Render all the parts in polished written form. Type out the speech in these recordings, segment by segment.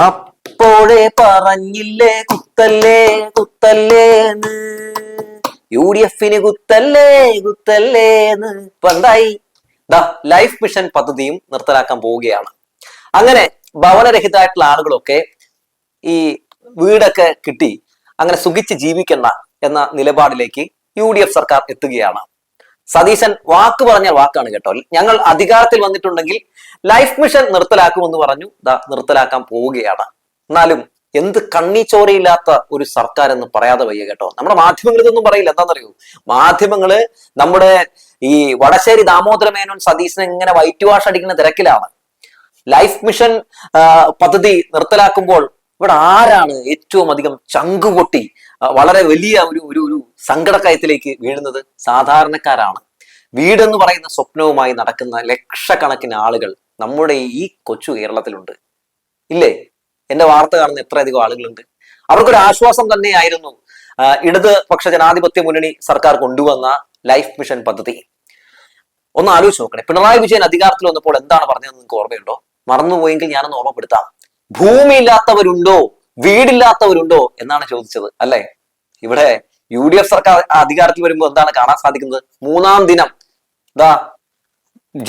അപ്പോഴേ പറഞ്ഞില്ലേ കുത്തല്ലേ കുത്തല്ലേന്ന്, UDF-ന് കുത്തല്ലേ കുത്തല്ലേന്ന്. ഇപ്പൊ എന്തായി? ലൈഫ് മിഷൻ പദ്ധതിയും നിർത്തലാക്കാൻ പോവുകയാണ്. അങ്ങനെ ഭവനരഹിതമായിട്ടുള്ള ആളുകളൊക്കെ ഈ വീടൊക്കെ കിട്ടി അങ്ങനെ സുഖിച്ച് ജീവിക്കണ്ട എന്ന നിലപാടിലേക്ക് UDF സർക്കാർ എത്തുകയാണ്. സതീശൻ വാക്ക് പറഞ്ഞ വാക്കാണ് കേട്ടോ. ഞങ്ങൾ അധികാരത്തിൽ വന്നിട്ടുണ്ടെങ്കിൽ ലൈഫ് മിഷൻ നിർത്തലാക്കുമെന്ന് പറഞ്ഞു. നിർത്തലാക്കാൻ പോവുകയാണ്. എന്നാലും എന്ത് കണ്ണിച്ചോരയില്ലാത്ത ഒരു സർക്കാർ എന്ന് പറയാതെ വയ്യ കേട്ടോ. നമ്മുടെ മാധ്യമങ്ങൾ ഇതൊന്നും പറയില്ല. എന്താണെന്നറിയൂ, മാധ്യമങ്ങള് നമ്മുടെ ഈ വടശ്ശേരി ദാമോദര മേനോൻ സതീശനെ ഇങ്ങനെ വൈറ്റ് വാഷ് അടിക്കുന്ന തിരക്കിലാണ്. ലൈഫ് മിഷൻ പദ്ധതി നിർത്തലാക്കുമ്പോൾ ഇവിടെ ആരാണ് ഏറ്റവും അധികം ചങ്കുപൊട്ടി വളരെ വലിയ ഒരു സങ്കടക്കയത്തിലേക്ക് വീഴുന്നത്? സാധാരണക്കാരാണ്. വീടെന്ന് പറയുന്ന സ്വപ്നവുമായി നടക്കുന്ന ലക്ഷക്കണക്കിന് ആളുകൾ നമ്മുടെ ഈ കൊച്ചു കേരളത്തിലുണ്ട്, ഇല്ലേ? എന്റെ വാർത്ത കാണുന്ന എത്രയധികം ആളുകളുണ്ട്. അവർക്കൊരു ആശ്വാസം തന്നെയായിരുന്നു ഇടതുപക്ഷ ജനാധിപത്യ മുന്നണി സർക്കാർ കൊണ്ടുവന്ന ലൈഫ് മിഷൻ പദ്ധതി. ഒന്ന് ആലോചിച്ച് നോക്കണേ. പിണറായി വിജയൻ അധികാരത്തിൽ വന്നപ്പോൾ എന്താണ് പറഞ്ഞതെന്ന് നിങ്ങൾക്ക് ഓർമ്മയുണ്ടോ? മറന്നുപോയെങ്കിൽ ഞാനൊന്ന് ഓർമ്മപ്പെടുത്താം. ഭൂമിയില്ലാത്തവരുണ്ടോ, വീടില്ലാത്തവരുണ്ടോ എന്നാണ് ചോദിച്ചത്, അല്ലെ? ഇവിടെ UDF സർക്കാർ അധികാരത്തിൽ വരുമ്പോൾ എന്താണ് കാണാൻ സാധിക്കുന്നത്? മൂന്നാം ദിനം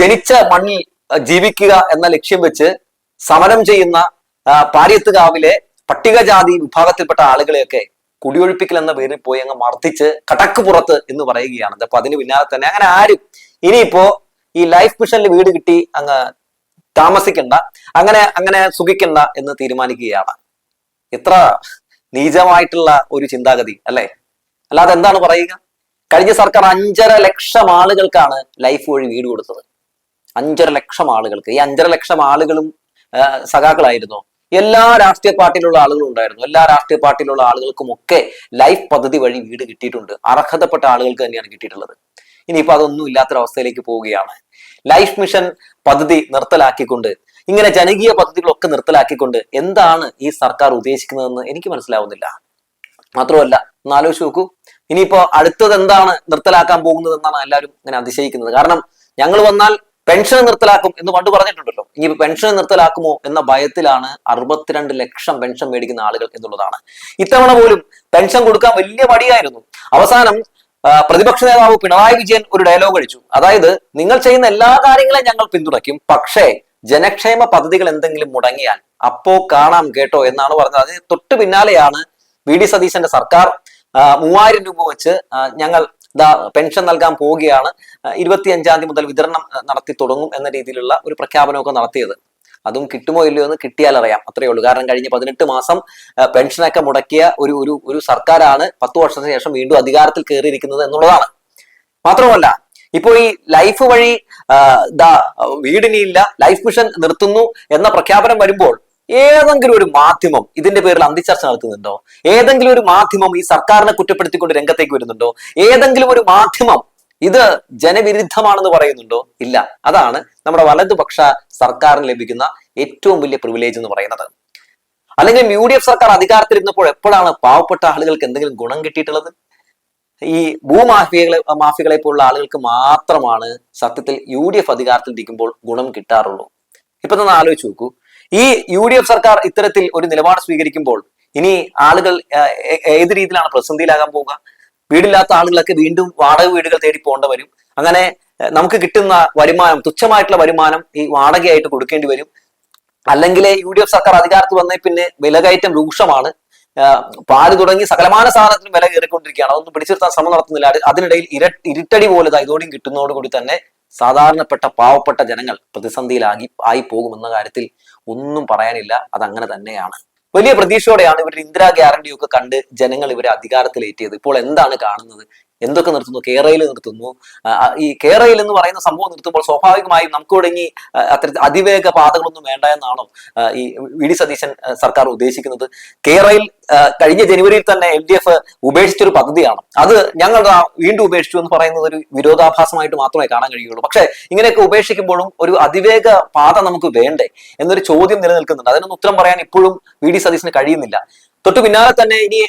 ജനിച്ച മണ്ണിൽ ജീവിക്കുക എന്ന ലക്ഷ്യം വെച്ച് സമരം ചെയ്യുന്ന പാരിയത്തുകാവിലെ പട്ടികജാതി വിഭാഗത്തിൽപ്പെട്ട ആളുകളെയൊക്കെ കുടിയൊഴിപ്പിക്കൽ എന്ന പേരിൽ പോയി അങ്ങ് മർദ്ദിച്ച് കടക്ക് പുറത്ത് എന്ന് പറയുകയാണ്. അപ്പൊ അതിന് പിന്നാലെ തന്നെ അങ്ങനെ ആരും ഇനിയിപ്പോ ഈ ലൈഫ് മിഷനിൽ വീട് കിട്ടി അങ്ങ് താമസിക്കണ്ട, അങ്ങനെ സുഖിക്കണ്ട എന്ന് തീരുമാനിക്കുകയാണ്. എത്ര നീചമായിട്ടുള്ള ഒരു ചിന്താഗതി, അല്ലെ? അല്ലാതെ എന്താണ് പറയുക? കഴിഞ്ഞ സർക്കാർ 5.5 ലക്ഷം ആളുകൾക്കാണ് ലൈഫ് വഴി വീട് കൊടുത്തത്. 5.5 ലക്ഷം ആളുകൾക്ക്. ഈ 5.5 ലക്ഷം ആളുകളും സഖാക്കളായിരുന്നു. എല്ലാ രാഷ്ട്രീയ പാർട്ടിയിലുള്ള ആളുകളും ഉണ്ടായിരുന്നു. എല്ലാ രാഷ്ട്രീയ പാർട്ടിയിലുള്ള ആളുകൾക്കും ഒക്കെ ലൈഫ് പദ്ധതി വഴി വീട് കിട്ടിയിട്ടുണ്ട്. അർഹതപ്പെട്ട ആളുകൾക്ക് തന്നെയാണ് കിട്ടിയിട്ടുള്ളത്. ഇനിയിപ്പോ അതൊന്നും ഇല്ലാത്തൊരവസ്ഥയിലേക്ക് പോവുകയാണ്. ലൈഫ് മിഷൻ പദ്ധതി നിർത്തലാക്കിക്കൊണ്ട്, ഇങ്ങനെ ജനകീയ പദ്ധതികളൊക്കെ നിർത്തലാക്കിക്കൊണ്ട് എന്താണ് ഈ സർക്കാർ ഉദ്ദേശിക്കുന്നതെന്ന് എനിക്ക് മനസ്സിലാവുന്നില്ല. മാത്രമല്ല, ഒന്ന് ആലോചിച്ച് നോക്കൂ, ഇനിയിപ്പോ അടുത്തത് എന്താണ് നിർത്തലാക്കാൻ പോകുന്നത് എന്നാണ് എല്ലാവരും ഇങ്ങനെ അതിശയിക്കുന്നത്. കാരണം ഞങ്ങൾ വന്നാൽ പെൻഷൻ നിർത്തലാക്കും എന്ന് പണ്ട് പറഞ്ഞിട്ടുണ്ടല്ലോ. ഇനിയിപ്പോ പെൻഷൻ നിർത്തലാക്കുമോ എന്ന ഭയത്തിലാണ് 62 ലക്ഷം പെൻഷൻ മേടിക്കുന്ന ആളുകൾ എന്നുള്ളതാണ്. ഇത്തവണ പോലും പെൻഷൻ കൊടുക്കാൻ വലിയ മടിയായിരുന്നു. അവസാനം പ്രതിപക്ഷ നേതാവ് പിണറായി വിജയൻ ഒരു ഡയലോഗ് അടിച്ചു. അതായത്, നിങ്ങൾ ചെയ്യുന്ന എല്ലാ കാര്യങ്ങളും ഞങ്ങൾ പിന്തുണയ്ക്കും, പക്ഷേ ജനക്ഷേമ പദ്ധതികൾ എന്തെങ്കിലും മുടങ്ങിയാൽ അപ്പോ കാണാം കേട്ടോ എന്നാണ് പറഞ്ഞത്. അതിന് തൊട്ടു പിന്നാലെയാണ് VD സതീശന്റെ സർക്കാർ 3000 രൂപ വെച്ച് ഞങ്ങൾ പെൻഷൻ നൽകാൻ പോവുകയാണ്, 25-ാം തീയതി മുതൽ വിതരണം നടത്തി തുടങ്ങും എന്ന രീതിയിലുള്ള ഒരു പ്രഖ്യാപനമൊക്കെ നടത്തിയത്. അതും കിട്ടുമോ ഇല്ലയോ എന്ന് കിട്ടിയാൽ അറിയാം, അത്രയേ ഉള്ളൂ. കാരണം കഴിഞ്ഞ 18 മാസം പെൻഷനൊക്കെ മുടക്കിയ ഒരു സർക്കാരാണ് 10 വർഷത്തിന് ശേഷം വീണ്ടും അധികാരത്തിൽ കയറിയിരിക്കുന്നത് എന്നുള്ളതാണ്. മാത്രമല്ല, ഇപ്പോ ഈ ലൈഫ് വഴി വീടിനില്ല, ലൈഫ് മിഷൻ നിർത്തുന്നു എന്ന പ്രഖ്യാപനം വരുമ്പോൾ ഏതെങ്കിലും ഒരു മാധ്യമം ഇതിന്റെ പേരിൽ അന്തിച്ചർച്ച നടത്തുന്നുണ്ടോ? ഏതെങ്കിലും ഒരു മാധ്യമം ഈ സർക്കാരിനെ കുറ്റപ്പെടുത്തിക്കൊണ്ട് രംഗത്തേക്ക് വരുന്നുണ്ടോ? ഏതെങ്കിലും ഒരു മാധ്യമം ഇത് ജനവിരുദ്ധമാണെന്ന് പറയുന്നുണ്ടോ? ഇല്ല. അതാണ് നമ്മുടെ വലതുപക്ഷ സർക്കാരിന് ലഭിക്കുന്ന ഏറ്റവും വലിയ പ്രിവിലേജ് എന്ന് പറയുന്നത്. അല്ലെങ്കിൽ UDF സർക്കാർ അധികാരത്തിലിരുന്നപ്പോൾ എപ്പോഴാണ് പാവപ്പെട്ട ആളുകൾക്ക് എന്തെങ്കിലും ഗുണം കിട്ടിയിട്ടുള്ളത്? ഈ മാഫിയകളെ പോലുള്ള ആളുകൾക്ക് മാത്രമാണ് സത്യത്തിൽ UDF അധികാരത്തിൽ ഇരിക്കുമ്പോൾ ഗുണം കിട്ടാറുള്ളൂ. ഇപ്പൊ തന്നെ ആലോചിച്ച് നോക്കൂ, ഈ UDF സർക്കാർ ഇത്തരത്തിൽ ഒരു നിലപാട് സ്വീകരിക്കുമ്പോൾ ഇനി ആളുകൾ ഏത് രീതിയിലാണ് പ്രതിസന്ധിയിലാകാൻ പോവുക? വീടില്ലാത്ത ആളുകളൊക്കെ വീണ്ടും വാടക വീടുകൾ തേടി പോകേണ്ടി വരും. അങ്ങനെ നമുക്ക് കിട്ടുന്ന വരുമാനം, തുച്ഛമായിട്ടുള്ള വരുമാനം ഈ വാടകയായിട്ട് കൊടുക്കേണ്ടി വരും. അല്ലെങ്കിൽ UDF സർക്കാർ അധികാരത്തിൽ വന്നേ പിന്നെ വിലകയറ്റം രൂക്ഷമാണ്. പാല് തുടങ്ങി സകലമാന സാധനത്തിനും വില കയറിക്കൊണ്ടിരിക്കുകയാണ്. അതൊന്നും പിടിച്ചിരുത്താൻ ശ്രമം നടത്തുന്നില്ല. അതിനിടയിൽ ഇരുട്ടടി പോലെ ഇതോടെയും കിട്ടുന്നതോടുകൂടി തന്നെ സാധാരണപ്പെട്ട പാവപ്പെട്ട ജനങ്ങൾ പ്രതിസന്ധിയിലായി പോകുമെന്ന കാര്യത്തിൽ ഒന്നും പറയാനില്ല. അതങ്ങനെ തന്നെയാണ്. വലിയ പ്രതീക്ഷയോടെയാണ് ഇവരുടെ ഇന്ദിരാ ഗ്യാരണ്ടിയൊക്കെ കണ്ട് ജനങ്ങൾ ഇവരെ അധികാരത്തിലേറ്റിയത്. ഇപ്പോൾ എന്താണ് കാണുന്നത്? എന്തൊക്കെ നിർത്തുന്നു? കേരളയിൽ നിർത്തുന്നു. ഈ കേരളയിൽ എന്ന് പറയുന്ന സംഭവം നിർത്തുമ്പോൾ സ്വാഭാവികമായും നമുക്ക് തുടങ്ങി അതിവേഗ പാതകളൊന്നും വേണ്ട എന്നാണോ ഈ VD സതീശൻ സർക്കാർ ഉദ്ദേശിക്കുന്നത്? കേരളയിൽ കഴിഞ്ഞ ജനുവരിയിൽ തന്നെ LDF ഉപേക്ഷിച്ചൊരു പദ്ധതിയാണ്. അത് ഞങ്ങൾ വീണ്ടും ഉപേക്ഷിച്ചു എന്ന് പറയുന്നത് ഒരു വിരോധാഭാസമായിട്ട് മാത്രമേ കാണാൻ കഴിയുള്ളൂ. പക്ഷെ ഇങ്ങനെയൊക്കെ ഉപേക്ഷിക്കുമ്പോഴും ഒരു അതിവേഗ പാത നമുക്ക് വേണ്ടേ എന്നൊരു ചോദ്യം നിലനിൽക്കുന്നുണ്ട്. അതിനൊന്നും ഉത്തരം പറയാൻ ഇപ്പോഴും VD സതീശന് കഴിയുന്നില്ല. തൊട്ടു പിന്നാലെ തന്നെ ഇനി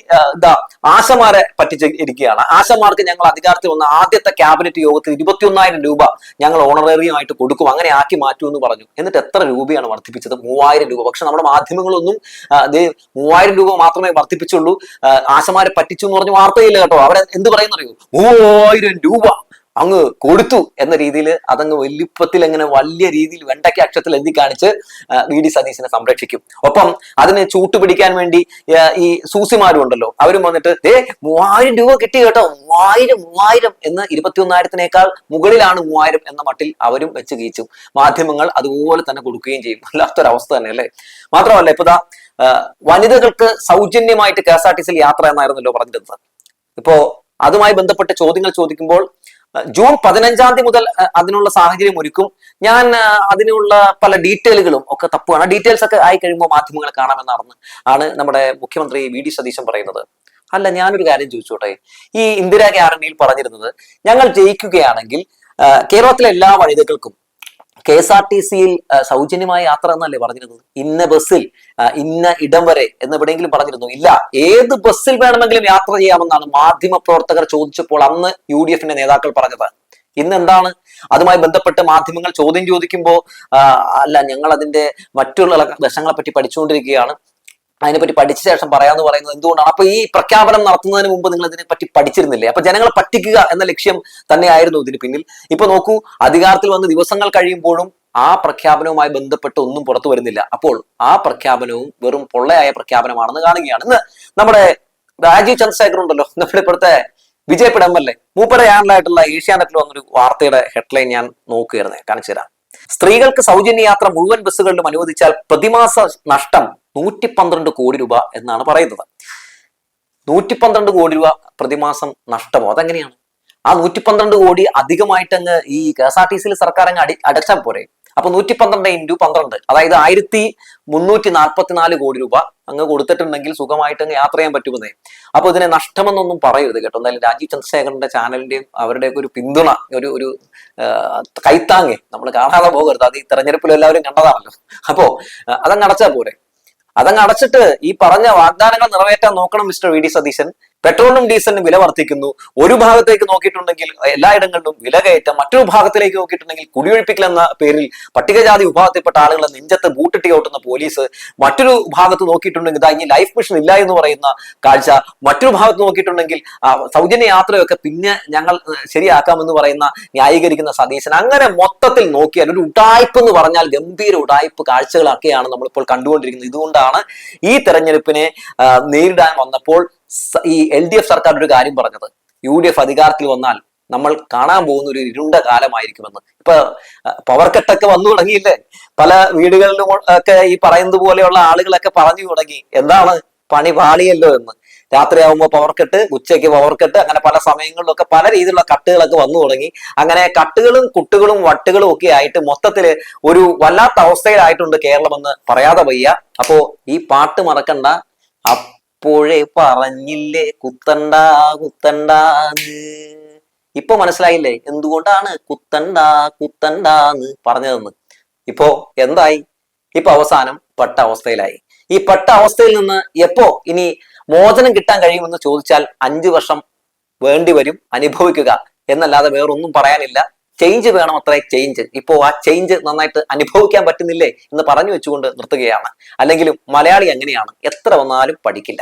ആശമാരെ പറ്റിച്ചിരിക്കുകയാണ്. ആശമാർക്ക് ഞങ്ങൾ അധികാരത്തിൽ വന്ന ആദ്യത്തെ ക്യാബിനറ്റ് യോഗത്തിൽ 21,000 രൂപ ഞങ്ങൾ ഓണറേറിയമായിട്ട് കൊടുക്കും, അങ്ങനെ ആക്കി മാറ്റൂ എന്ന് പറഞ്ഞു. എന്നിട്ട് എത്ര രൂപയാണ് വർദ്ധിപ്പിച്ചത്? 3,000 രൂപ. പക്ഷെ നമ്മുടെ മാധ്യമങ്ങളൊന്നും 3,000 രൂപ മാത്രമേ വർദ്ധിപ്പിച്ചുള്ളൂ, ആശമാരെ പറ്റിച്ചു എന്ന് പറഞ്ഞ് വാർത്തയില്ല കേട്ടോ. അവിടെ എന്ത് പറയുന്നറിയോ? 3,000 രൂപ അങ്ങ് കൊടുത്തു എന്ന രീതിയിൽ അതങ്ങ് വലിപ്പത്തിൽ അങ്ങനെ വലിയ രീതിയിൽ വെണ്ടയ്ക്ക അക്ഷരത്തിൽ എഴുതി കാണിച്ച് VD സതീശനെ സംരക്ഷിക്കും. ഒപ്പം അതിന് ചൂട്ടുപിടിക്കാൻ വേണ്ടി ഈ സൂസിമാരും ഉണ്ടല്ലോ, അവരും വന്നിട്ട് 3,000 രൂപ കിട്ടി കേട്ടോ, 3,000 എന്ന് 21,000-നേക്കാൾ മുകളിലാണ് 3,000 എന്ന മട്ടിൽ അവരും വെച്ച് കീച്ചു. മാധ്യമങ്ങൾ അതുപോലെ തന്നെ കൊടുക്കുകയും ചെയ്യും. വല്ലാത്തൊരവസ്ഥ തന്നെ അല്ലേ. മാത്രമല്ല ഇപ്പൊ വനിതകൾക്ക് സൗജന്യമായിട്ട് KSRTC യാത്ര എന്നായിരുന്നല്ലോ പറഞ്ഞിരുന്നത്. ഇപ്പോ അതുമായി ബന്ധപ്പെട്ട് ചോദ്യങ്ങൾ ചോദിക്കുമ്പോൾ ജൂൺ 15 മുതൽ അതിനുള്ള സാഹചര്യം ഒരുക്കും, ഞാൻ അതിനുള്ള പല ഡീറ്റെയിലുകളും ഒക്കെ തപ്പുകയാണ്, ഡീറ്റെയിൽസ് ഒക്കെ ആയി കഴിയുമ്പോൾ മാധ്യമങ്ങളെ കാണാമെന്നാണ് നമ്മുടെ മുഖ്യമന്ത്രി VD സതീശൻ പറയുന്നത്. അല്ല, ഞാനൊരു കാര്യം ചോദിച്ചോട്ടെ, ഈ ഇന്ദിരാ ഗ്യാരണ്ടിയിൽ പറഞ്ഞിരുന്നത് ഞങ്ങൾ ജയിക്കുകയാണെങ്കിൽ കേരളത്തിലെ എല്ലാ വനിതകൾക്കും KSRTC-യിൽ സൗജന്യമായ യാത്ര എന്നല്ലേ പറഞ്ഞിരുന്നത്? ഇന്ന ബസ്സിൽ ഇന്ന ഇടം വരെ എന്ന് എവിടെയെങ്കിലും പറഞ്ഞിരുന്നു? ഇല്ല, ഏത് ബസ്സിൽ വേണമെങ്കിലും യാത്ര ചെയ്യാമെന്നാണ് മാധ്യമ പ്രവർത്തകർ ചോദിച്ചപ്പോൾ അന്ന് UDF-ന്റെ നേതാക്കൾ പറഞ്ഞത്. ഇന്ന് എന്താണ് അതുമായി ബന്ധപ്പെട്ട് മാധ്യമങ്ങൾ ചോദ്യം ചോദിക്കുമ്പോൾ അല്ല, ഞങ്ങൾ അതിന്റെ മറ്റുള്ള വശങ്ങളെ പറ്റി പഠിച്ചുകൊണ്ടിരിക്കുകയാണ്, അതിനെപ്പറ്റി പഠിച്ച ശേഷം പറയാന്ന് പറയുന്നത് എന്തുകൊണ്ടാണ്? അപ്പൊ ഈ പ്രഖ്യാപനം നടത്തുന്നതിന് മുമ്പ് നിങ്ങൾ ഇതിനെ പറ്റി പഠിച്ചിരുന്നില്ലേ? അപ്പൊ ജനങ്ങളെ പറ്റിക്കുക എന്ന ലക്ഷ്യം തന്നെയായിരുന്നു ഇതിന് പിന്നിൽ. ഇപ്പൊ നോക്കൂ, അധികാരത്തിൽ വന്ന് ദിവസങ്ങൾ കഴിയുമ്പോഴും ആ പ്രഖ്യാപനവുമായി ബന്ധപ്പെട്ട് ഒന്നും പുറത്തു വരുന്നില്ല. അപ്പോൾ ആ പ്രഖ്യാപനവും വെറും പൊള്ളയായ പ്രഖ്യാപനമാണെന്ന് കാണുകയാണ്. ഇന്ന് നമ്മുടെ രാജീവ് ചന്ദ്രശേഖർ ഉണ്ടല്ലോ, നമ്മുടെ ഇപ്പോഴത്തെ വിജയപുരം MLA, മൂപ്പരുടെ ചാനലായിട്ടുള്ള ഏഷ്യാനെറ്റിൽ വന്നൊരു വാർത്തയുടെ ഹെഡ്ലൈൻ ഞാൻ നോക്കുകയായിരുന്നേ, കാണിച്ചു തരാം. സ്ത്രീകൾക്ക് സൗജന്യ യാത്ര മുഴുവൻ ബസ്സുകളിലും അനുവദിച്ചാൽ പ്രതിമാസ നഷ്ടം 112 കോടി രൂപ എന്നാണ് പറയുന്നത്. 112 കോടി രൂപ പ്രതിമാസം നഷ്ടമോ? അതെങ്ങനെയാണ്? ആ 112 കോടി അധികമായിട്ട് അങ്ങ് ഈ KSRTC-യിൽ സർക്കാർ അങ്ങ് അടച്ചാൽ പോരെ? അപ്പൊ 112 × 12, അതായത് 1,344 കോടി രൂപ അങ്ങ് കൊടുത്തിട്ടുണ്ടെങ്കിൽ സുഖമായിട്ട് അങ്ങ് യാത്ര ചെയ്യാൻ പറ്റുമെന്നേ. അപ്പൊ ഇതിനെ നഷ്ടമെന്നൊന്നും പറയരുത് കേട്ടോ. എന്തായാലും രാജീവ് ചന്ദ്രശേഖരന്റെ ചാനലിന്റെയും അവരുടെയൊക്കെ ഒരു പിന്തുണ, ഒരു കൈത്താങ്ങ് നമ്മൾ കാണാതെ പോകരുത്. അത് ഈ തെരഞ്ഞെടുപ്പിൽ എല്ലാവരും കണ്ടതാണല്ലോ. അപ്പോ അതങ്ങ് അടച്ചാൽ പോരെ? അതങ്ങ് അടച്ചിട്ട് ഈ പറഞ്ഞ വാഗ്ദാനങ്ങൾ നിറവേറ്റാൻ നോക്കണം മിസ്റ്റർ VD സതീശൻ. പെട്രോളിനും ഡീസലിനും വില വർദ്ധിക്കുന്നു, ഒരു ഭാഗത്തേക്ക് നോക്കിയിട്ടുണ്ടെങ്കിൽ എല്ലായിടങ്ങളിലും വില കയറ്റം, മറ്റൊരു ഭാഗത്തിലേക്ക് നോക്കിയിട്ടുണ്ടെങ്കിൽ കുടിയൊഴിപ്പിക്കൽ എന്ന പേരിൽ പട്ടികജാതി വിഭാഗത്തിൽപ്പെട്ട ആളുകളെ നെഞ്ചത്ത് ബൂട്ടിട്ടി ഓട്ടുന്ന പോലീസ്, മറ്റൊരു ഭാഗത്ത് നോക്കിയിട്ടുണ്ടെങ്കിൽ ഇനി ലൈഫ് മിഷൻ ഇല്ല എന്ന് പറയുന്ന കാഴ്ച, മറ്റൊരു ഭാഗത്ത് നോക്കിയിട്ടുണ്ടെങ്കിൽ സൗജന്യ യാത്രയൊക്കെ പിന്നെ ഞങ്ങൾ ശരിയാക്കാമെന്ന് പറയുന്ന ന്യായീകരിക്കുന്ന സതീശൻ. അങ്ങനെ മൊത്തത്തിൽ നോക്കിയാൽ ഒരു ഉടായ്പ് എന്ന് പറഞ്ഞാൽ ഗംഭീര ഉടായ്പ് കാഴ്ചകളൊക്കെയാണ് നമ്മളിപ്പോൾ കണ്ടുകൊണ്ടിരിക്കുന്നത്. ഇതുകൊണ്ടാണ് ഈ തെരഞ്ഞെടുപ്പിനെ നേരിടാൻ വന്നപ്പോൾ ഈ LDF സർക്കാർ ഒരു കാര്യം പറഞ്ഞത്, UDF അധികാരത്തിൽ വന്നാൽ നമ്മൾ കാണാൻ പോകുന്ന ഒരു ഇരുണ്ട കാലമായിരിക്കുമെന്ന്. ഇപ്പൊ പവർ കട്ടൊക്കെ വന്നു തുടങ്ങിയില്ലേ? പല വീടുകളിലും ഒക്കെ ഈ പറയുന്നത് പോലെയുള്ള ആളുകളൊക്കെ പറഞ്ഞു തുടങ്ങി, എന്താണ് പണി പാളിയല്ലോ എന്ന്. രാത്രിയാവുമ്പോൾ പവർ കട്ട്, ഉച്ചയ്ക്ക് പവർ കട്ട്, അങ്ങനെ പല സമയങ്ങളിലൊക്കെ പല രീതിയിലുള്ള കട്ടുകളൊക്കെ വന്നു തുടങ്ങി. അങ്ങനെ കട്ടുകളും കുട്ടുകളും വട്ടുകളും ഒക്കെ ആയിട്ട് മൊത്തത്തില് ഒരു വല്ലാത്ത അവസ്ഥയിലായിട്ടുണ്ട് കേരളമെന്ന് പറയാതെ വയ്യ. അപ്പോ ഈ പാട്ട് മറക്കണ്ട, അപ്പോഴേ പറഞ്ഞില്ലേ കുത്തണ്ട കുത്തണ്ടാന്ന്. ഇപ്പൊ മനസ്സിലായില്ലേ എന്തുകൊണ്ടാണ് കുത്തണ്ടാന്ന് പറഞ്ഞതെന്ന്? ഇപ്പോ എന്തായി? ഇപ്പൊ അവസാനം പെട്ട അവസ്ഥയിലായി. ഈ പെട്ട അവസ്ഥയിൽ നിന്ന് എപ്പോ ഇനി മോചനം കിട്ടാൻ കഴിയുമെന്ന് ചോദിച്ചാൽ 5 വർഷം വേണ്ടി വരും അനുഭവിക്കുക എന്നല്ലാതെ വേറൊന്നും പറയാനില്ല. ചേഞ്ച് വേണം, അത്രേ ചേഞ്ച്. ഇപ്പോ ആ ചേഞ്ച് നന്നായിട്ട് അനുഭവിക്കാൻ പറ്റുന്നില്ലേ എന്ന് പറഞ്ഞു വെച്ചുകൊണ്ട് നിർത്തുകയാണ്. അല്ലെങ്കിലും മലയാളി അങ്ങനെയാണ്, എത്ര വന്നാലും പഠിക്കില്ല.